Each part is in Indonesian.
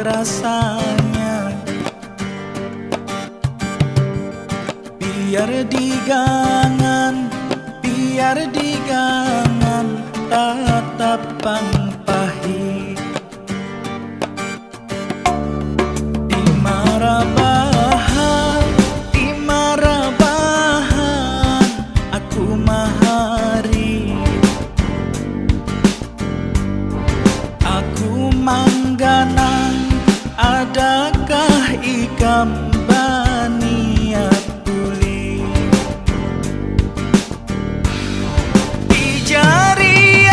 rasanya. Biar di gangan tatapan pahit. Di marabahan aku mahari. Aku mangganang adakah ikam baniat tuli. Si jari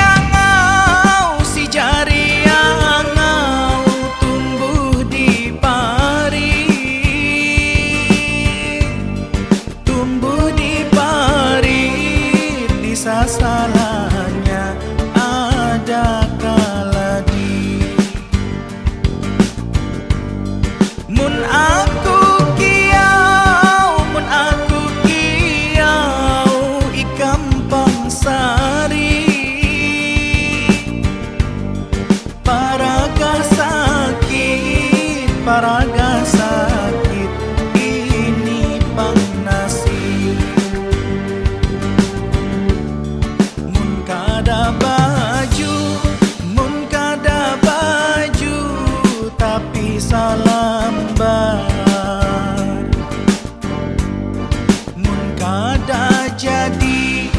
angau tumbuh di pari. Tumbuh di pari, di sasalahnya ada kaladi. Mun aku kiau ikam pangsari. Paraga sakit ini pang nasib. Mun kada baju tapi salambar. Mun kada jadi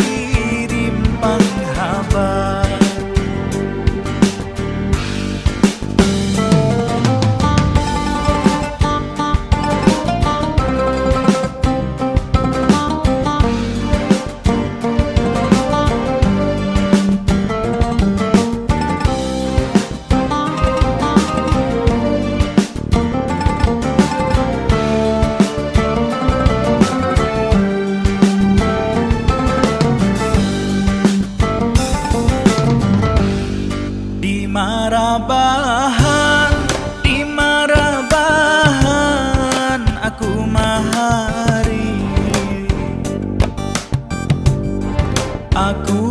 kirim panghabar. Di marabahan aku mahari. Aku